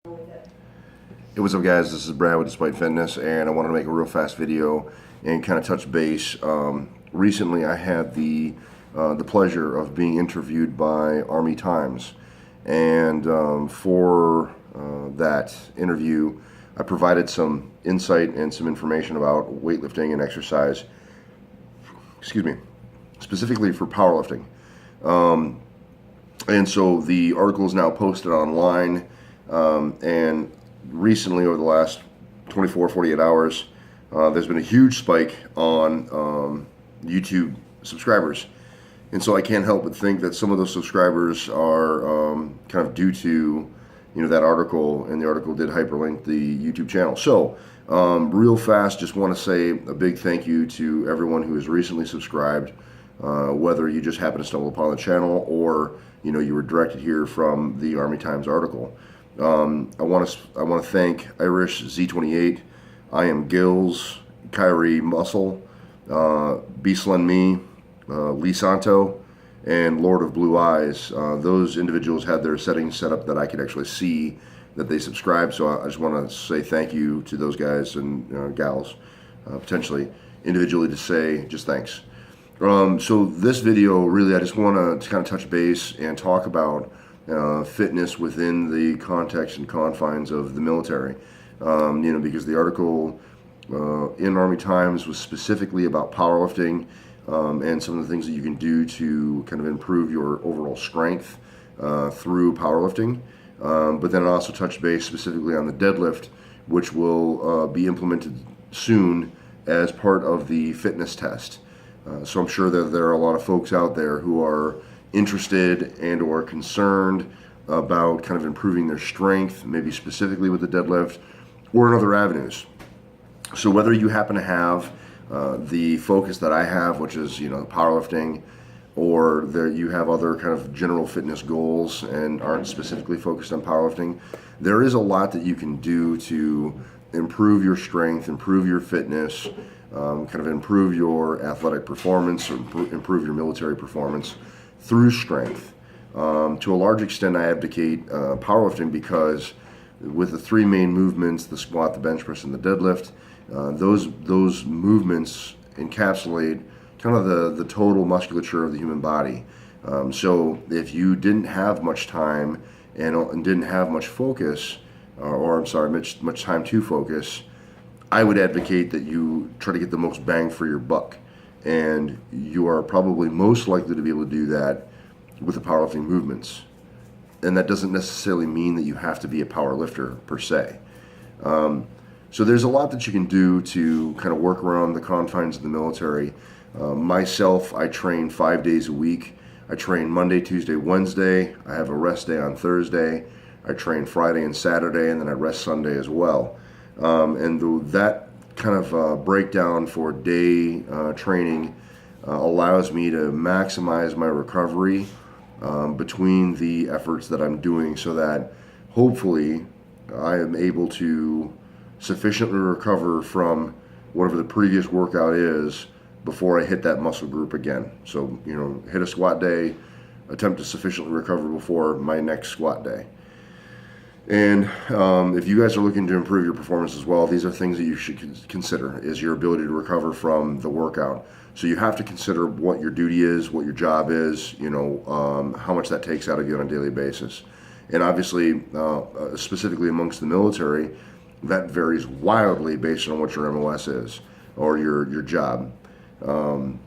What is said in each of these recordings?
Hey, what's up guys, this is Brad with Despite Fitness, and I wanted to make a real fast video and kind of touch base. Recently I had the pleasure of being interviewed by ArmyTimes, and for that interview I provided some insight and some information about weightlifting and exercise, excuse me, specifically for powerlifting. And so the article is now posted online, and recently, over the last 48 hours, there's been a huge spike on YouTube subscribers. And so I can't help but think that some of those subscribers are kind of due to, that article, and the article did hyperlink the YouTube channel. So real fast, just want to say a big thank you to everyone who has recently subscribed, whether you just happen to stumble upon the channel or you were directed here from the ArmyTimes article. I want to thank Irish Z28, I Am Gills, Kyrie Muscle, Beastlen Me, Lee Santo, and Lord of Blue Eyes. Those individuals had their settings set up that I could actually see that they subscribed. So I just want to say thank you to those guys and gals, potentially individually, to say just thanks. So this video, really, I just want to kind of touch base and talk about fitness within the context and confines of the military. Because the article in ArmyTimes was specifically about powerlifting, and some of the things that you can do to kind of improve your overall strength through powerlifting. But then it also touched base specifically on the deadlift, which will be implemented soon as part of the fitness test. So I'm sure that there are a lot of folks out there who are interested and or concerned about kind of improving their strength, maybe specifically with the deadlift or in other avenues. So whether you happen to have the focus that I have, which is powerlifting, or that you have other kind of general fitness goals and aren't specifically focused on powerlifting, there is a lot that you can do to improve your strength, improve your fitness, kind of improve your athletic performance, or improve your military performance through strength. To a large extent, I advocate powerlifting because with the three main movements, the squat, the bench press, and the deadlift, those movements encapsulate kind of the total musculature of the human body. So if you didn't have much time and didn't have much focus, much time to focus, I would advocate that you try to get the most bang for your buck. And you are probably most likely to be able to do that with the powerlifting movements. And that doesn't necessarily mean that you have to be a power lifter per se. So there's a lot that you can do to kind of work around the confines of the military. Myself, I train 5 days a week. I train Monday, Tuesday, Wednesday. I have a rest day on Thursday. I train Friday and Saturday, and then I rest Sunday as well. That kind of breakdown for day training allows me to maximize my recovery between the efforts that I'm doing, so that hopefully I am able to sufficiently recover from whatever the previous workout is before I hit that muscle group again. So hit a squat day, attempt to sufficiently recover before my next squat day. And if you guys are looking to improve your performance as well, these are things that you should consider, is your ability to recover from the workout. So you have to consider what your duty is, what your job is, how much that takes out of you on a daily basis. And obviously, specifically amongst the military, that varies wildly based on what your MOS is or your job. For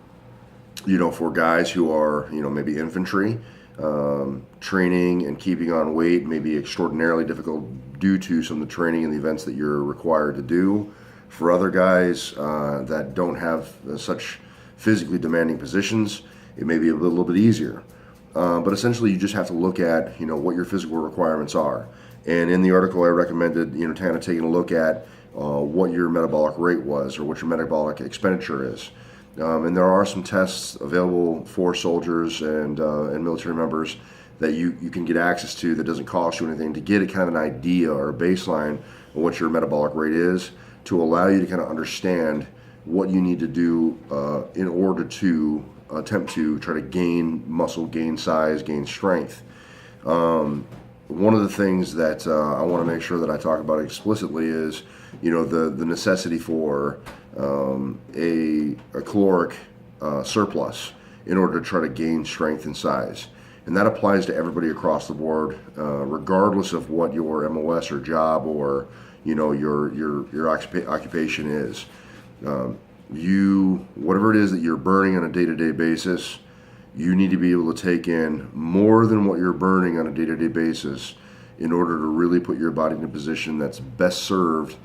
guys who are, maybe infantry, training and keeping on weight may be extraordinarily difficult due to some of the training and the events that you're required to do. For other guys that don't have such physically demanding positions, it may be a little bit easier. But essentially, you just have to look at what your physical requirements are. And in the article, I recommended kind of taking a look at what your metabolic rate was, or what your metabolic expenditure is. And there are some tests available for soldiers and military members that you can get access to that doesn't cost you anything, to get a kind of an idea or a baseline of what your metabolic rate is, to allow you to kind of understand what you need to do in order to attempt to try to gain muscle, gain size, gain strength. one of the things that I want to make sure that I talk about explicitly is, the necessity for a caloric surplus in order to try to gain strength and size. And that applies to everybody across the board, regardless of what your MOS or job or your occupation is. Whatever it is that you're burning on a day-to-day basis, you need to be able to take in more than what you're burning on a day-to-day basis in order to really put your body in a position that's best served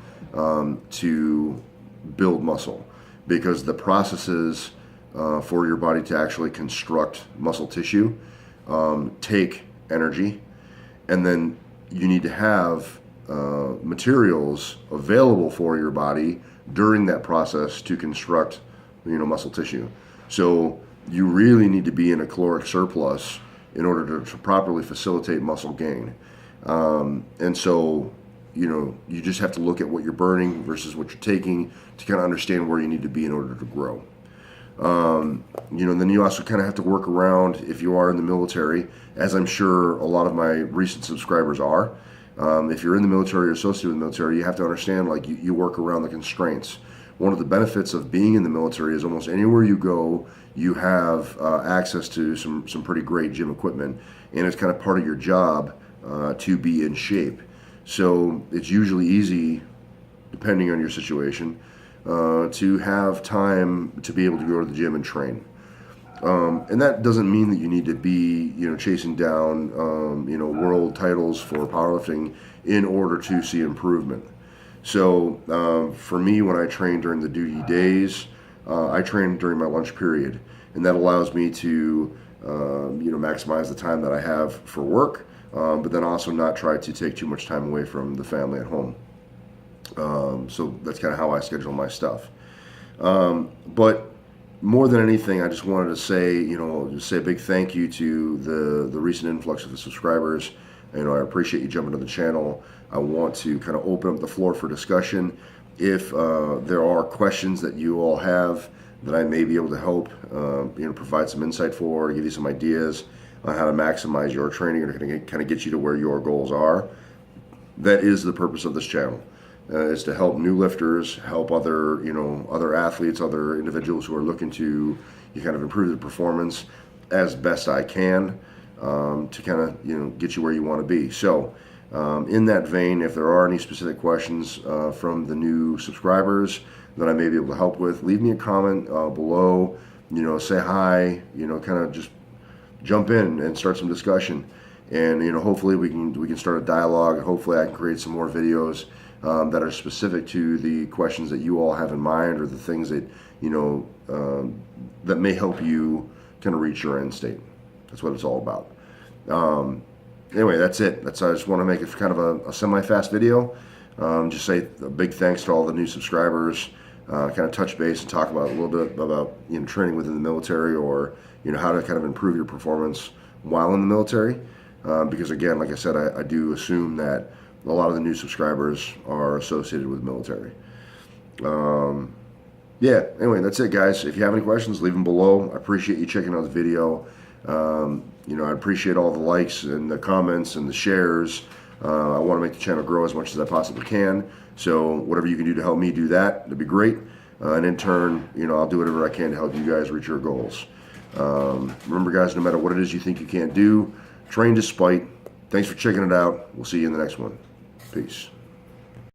to build muscle, because the processes for your body to actually construct muscle tissue take energy, and then you need to have materials available for your body during that process to construct muscle tissue. So you really need to be in a caloric surplus in order to properly facilitate muscle gain. And so you just have to look at what you're burning versus what you're taking to kind of understand where you need to be in order to grow. Then you also kind of have to work around, if you are in the military, as I'm sure a lot of my recent subscribers are. If you're in the military or associated with the military, you have to understand, like, you work around the constraints. One of the benefits of being in the military is almost anywhere you go, you have access to some pretty great gym equipment, and it's kind of part of your job to be in shape. So it's usually easy, depending on your situation, to have time to be able to go to the gym and train. And that doesn't mean that you need to be, chasing down, world titles for powerlifting in order to see improvement. So for me, when I train during the duty days, I train during my lunch period, and that allows me to, maximize the time that I have for work, but then also not try to take too much time away from the family at home. So that's kind of how I schedule my stuff. But more than anything, I just wanted to say, a big thank you to the recent influx of the subscribers. I appreciate you jumping to the channel. I want to kind of open up the floor for discussion. If there are questions that you all have that I may be able to help, provide some insight for, give you some ideas on how to maximize your training or kind of get you to where your goals are, that is the purpose of this channel. Is to help new lifters, help other athletes, other individuals who are looking to kind of improve their performance as best I can, to kind of get you where you want to be. So in that vein, if there are any specific questions from the new subscribers that I may be able to help with, leave me a comment below. Say hi. Kind of just jump in and start some discussion, and hopefully we can start a dialogue. Hopefully I can create some more videos that are specific to the questions that you all have in mind, or the things that that may help you kind of reach your end state. That's what it's all about. Anyway, that's it. I just want to make it kind of a semi-fast video. Just say a big thanks to all the new subscribers. Kind of touch base and talk about a little bit about training within the military, or how to kind of improve your performance while in the military. Because again, like I said, I do assume that a lot of the new subscribers are associated with the military. Yeah, anyway, that's it, guys. If you have any questions, leave them below. I appreciate you checking out the video. I appreciate all the likes and the comments and the shares. I want to make the channel grow as much as I possibly can. So whatever you can do to help me do that, that'd be great. And in turn, I'll do whatever I can to help you guys reach your goals. Remember, guys, no matter what it is you think you can't do, train despite. Thanks for checking it out. We'll see you in the next one. Peace.